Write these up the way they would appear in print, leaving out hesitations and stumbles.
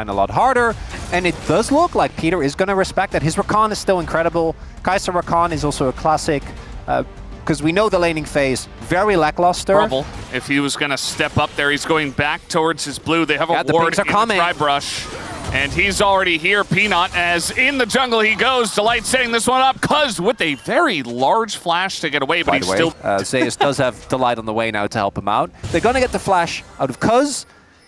a lot harder, and it does look like Peter is going to respect that. His Rakan is still incredible. Kai'Sa Rakan is also a classic, because we know the laning phase, very lackluster. Trouble. If he was going to step up there, he's going back towards his blue. They have a ward in the Tribrush, and he's already here. Peanut, as in the jungle he goes. Delight setting this one up, Cuz with a very large flash to get away, but he's still... Zeus does have Delight on the way now to help him out. They're going to get the flash out of Cuz.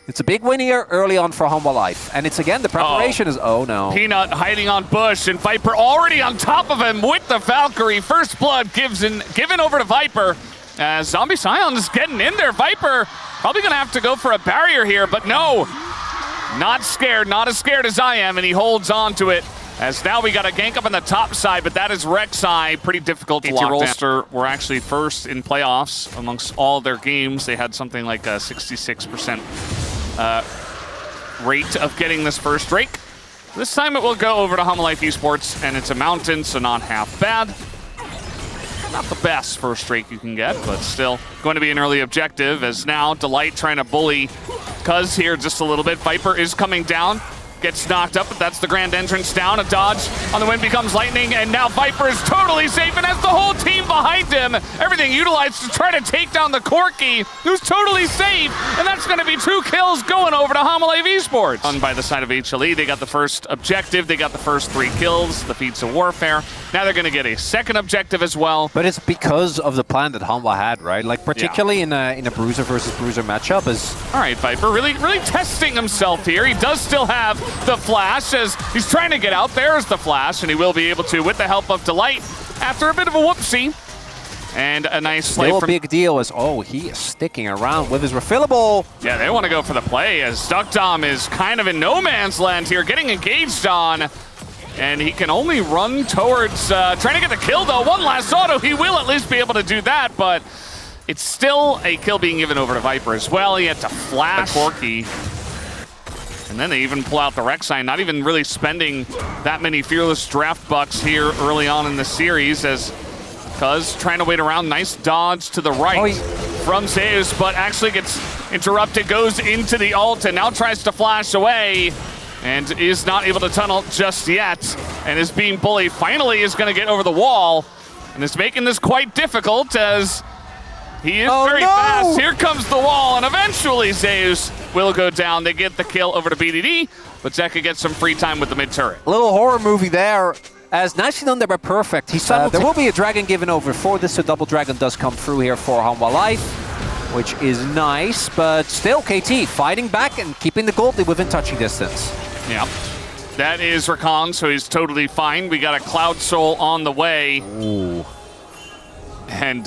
It's a big win here early on for Hanwha Life. And it's again, the preparation is, oh no. Peanut hiding on Bush, and Viper already on top of him with the Valkyrie. First blood given over to Viper. As Zombie Scion's getting in there. Viper probably gonna have to go for a barrier here, but no. Not scared, not as scared as I am, and he holds on to it. As now we got a gank up on the top side, but that is Rek'Sai. Pretty difficult to lock down. Rolster were actually first in playoffs amongst all their games. They had something like a 66% rate of getting this first Drake. This time it will go over to Hanwha Life eSports, and it's a mountain, so not half bad. Not the best first Drake you can get, but still going to be an early objective, as now Delight trying to bully Cuz here just a little bit. Viper is coming down, gets knocked up, but that's the grand entrance down. A dodge on the wind becomes lightning, and now Viper is totally safe and has the whole team behind him. Everything utilized to try to take down the Corki, who's totally safe, and that's going to be 2 kills going over to Hanwha Life eSports. On by the side of HLE, they got the first objective, they got the first 3 kills, the feats of warfare. Now they're going to get a second objective as well. But it's because of the plan that Hanwha had, right? Like particularly in a Bruiser versus Bruiser matchup is... All right, Viper really testing himself here. He does still have the flash as he's trying to get out. There's the flash, and he will be able to with the help of Delight after a bit of a whoopsie. And a nice play. Still a big deal is, oh, he is sticking around with his refillable. Yeah, they want to go for the play as Duckdom is kind of in no man's land here, getting engaged on. And he can only run towards trying to get the kill, though. One last auto, he will at least be able to do that, but it's still a kill being given over to Viper as well. He had to flash Corki. And then they even pull out the Rek'Sai, not even really spending that many Fearless draft bucks here early on in the series, as Cuz trying to wait around. Nice dodge to the right from Zeus, but actually gets interrupted, goes into the ult, and now tries to flash away, and is not able to tunnel just yet, and is being bullied. Finally is going to get over the wall, and is making this quite difficult as he is very fast. Here comes the wall, and eventually Zeus will go down. They get the kill over to BDD, but Zeka gets some free time with the mid turret. A little horror movie there. As nicely done, they were perfect. There will be a dragon given over for this, so double dragon does come through here for Hanwha Life, which is nice, but still KT fighting back and keeping the goldie within touching distance. Yeah, that is Rakan, so he's totally fine. We got a Cloud Soul on the way. Ooh. And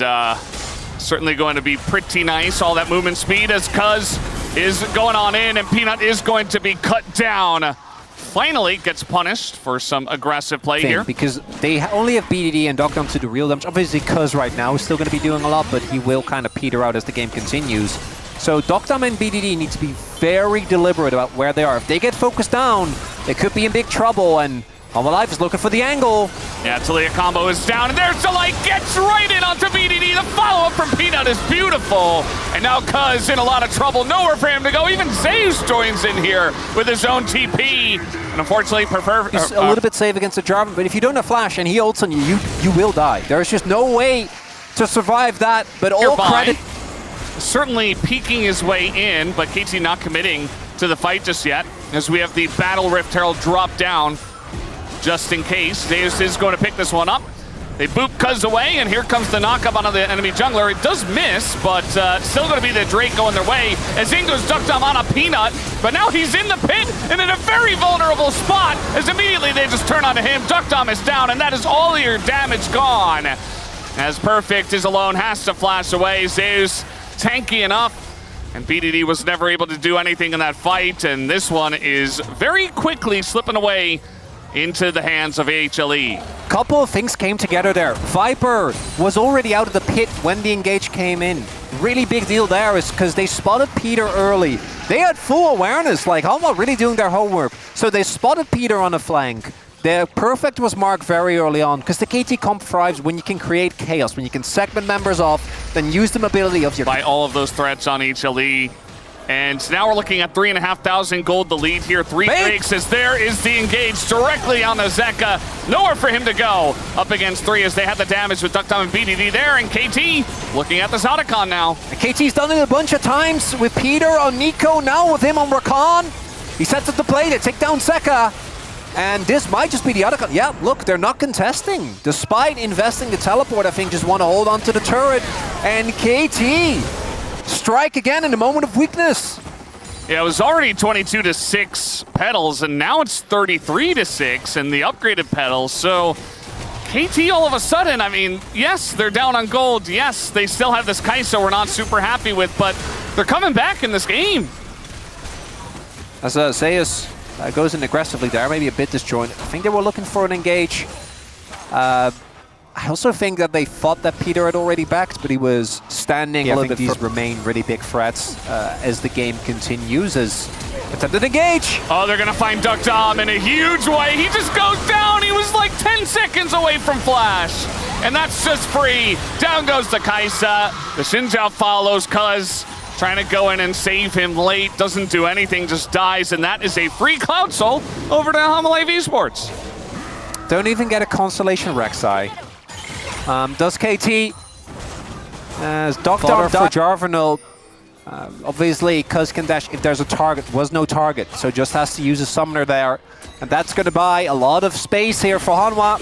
certainly going to be pretty nice. All that movement speed as Cuz is going on in, and Peanut is going to be cut down. Finally gets punished for some aggressive play here. Because they only have BDD and Duckdom to do real damage. Obviously, Cuz right now is still going to be doing a lot, but he will kind of peter out as the game continues. So Duckdom and BDD need to be very deliberate about where they are. If they get focused down, they could be in big trouble, and Hanwha Life is looking for the angle. Yeah, Talia combo is down, and there's Delight, gets right in onto BDD. The follow-up from Peanut is beautiful. And now Cuz in a lot of trouble, nowhere for him to go. Even Zeus joins in here with his own TP. And unfortunately, he's a little bit safe against the Jarvan, but if you don't have flash and he ults on you, you will die. There's just no way to survive that, but all credit. Certainly peeking his way in, but KT not committing to the fight just yet, as we have the Battle Rift Herald drop down just in case. Zeus is going to pick this one up. They boop Cuz away, and here comes the knock-up onto the enemy jungler. It does miss, but still going to be the Drake going their way, as Ingo's Duckdom on a Peanut, but now he's in the pit and in a very vulnerable spot, as immediately they just turn onto him. Duckdom is down, and that is all your damage gone. As Perfect is alone, has to flash away. Zeus tanky enough, and BDD was never able to do anything in that fight, and this one is very quickly slipping away into the hands of HLE. Couple of things came together there. Viper was already out of the pit when the engage came in. Really big deal there is because they spotted Peter early. They had full awareness, like Hanwha really doing their homework. So they spotted Peter on the flank. Their Perfect was marked very early on, because the KT comp thrives when you can create chaos, when you can segment members off, then use the mobility of your... By all of those threats on HLE, And now we're looking at 3,500 gold, the lead here. 3 breaks as there is the engage directly on the Zeka. Nowhere for him to go. Up against 3 as they have the damage with Duckdom and BDD there. And KT looking at the Zotacon now. And KT's done it a bunch of times with Peter on Nico, now with him on Rakan. He sets up the play to take down Zeka. And this might just be the other... Yeah, look, they're not contesting. Despite investing the teleport, I think just want to hold on to the turret. And KT... strike again in a moment of weakness. Yeah, it was already 22-6 pedals, and now it's 33-6 in the upgraded pedals. So KT all of a sudden, I mean, yes, they're down on gold. Yes, they still have this Kai'Sa we're not super happy with, but they're coming back in this game. As Zeus goes in aggressively there, maybe a bit disjointed. I think they were looking for an engage. I also think that they thought that Peter had already backed, but he was standing a little bit. These remain really big threats as the game continues. As attempted engage. Oh, they're going to find Duckdom in a huge way. He just goes down. He was like 10 seconds away from Flash. And that's just free. Down goes the Kai'Sa. The Xinjiao follows Cuz trying to go in and save him late. Doesn't do anything, just dies. And that is a free Cloud Soul over to Hanwha eSports. Don't even get a Constellation Rek'Sai. Does KT, as Duckdom for Jarvanel, obviously Cuz can dash if there's a target, was no target, so just has to use a summoner there, and that's going to buy a lot of space here for Hanwha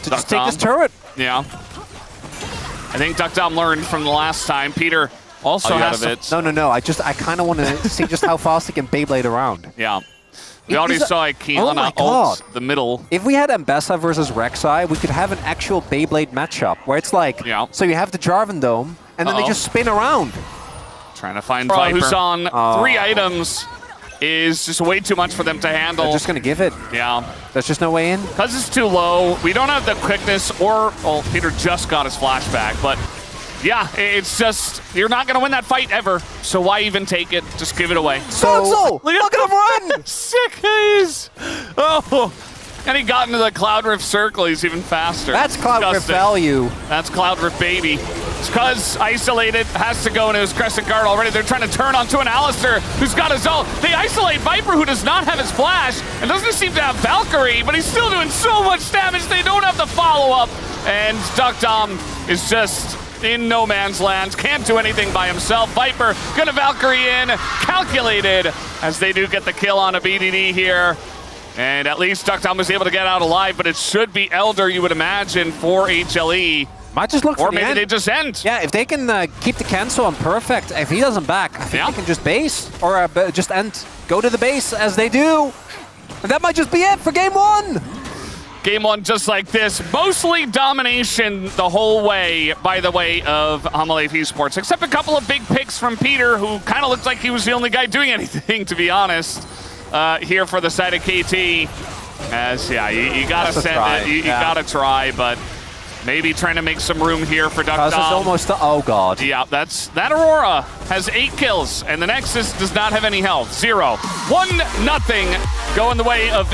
to just take this turret. Yeah. I think Duckdom learned from the last time. Peter also has to... No, I kind of want to see just how fast he can Beyblade around. Yeah. We already saw a Kiana ult the middle. If we had Ambessa versus Rek'Sai, we could have an actual Beyblade matchup where it's like, so you have the Jarvan Dome, and then they just spin around. Trying to find Viper. Who's on 3 items is just way too much for them to handle. They're just going to give it. Yeah. There's just no way in. Because it's too low. We don't have the quickness or... Oh, Peter just got his flashback, but... Yeah, it's just, you're not going to win that fight ever, so why even take it? Just give it away. So, look at him run! Sick haze! Oh, and he got into the Cloud Rift circle, he's even faster. That's Cloud Rift value. That's Cloud Rift baby. It's Cuz isolated, has to go into his Crescent Guard already. They're trying to turn onto an Alistar who's got his ult. They isolate Viper, who does not have his flash, and doesn't seem to have Valkyrie, but he's still doing so much damage, they don't have the follow-up. And Duckdom is just... in no man's land, can't do anything by himself. Viper gonna Valkyrie in, calculated, as they do get the kill on a BDD here. And at least Duckdom was able to get out alive, but it should be Elder, you would imagine, for HLE. Might just look for or maybe they just end. Yeah, if they can keep the cancel on perfect, if he doesn't back, I think they can just base, or just end, go to the base as they do. And that might just be it for game 1. Game 1 just like this. Mostly domination the whole way, by the way, of Hanwha eSports. Except a couple of big picks from Peter, who kind of looked like he was the only guy doing anything, to be honest, here for the side of KT. As, yeah, you got to send it. You got to try, but maybe trying to make some room here for Duckdom. Almost oh, God. Yeah, that Aurora has 8 kills, and the Nexus does not have any health. 0. 1-0 going the way of...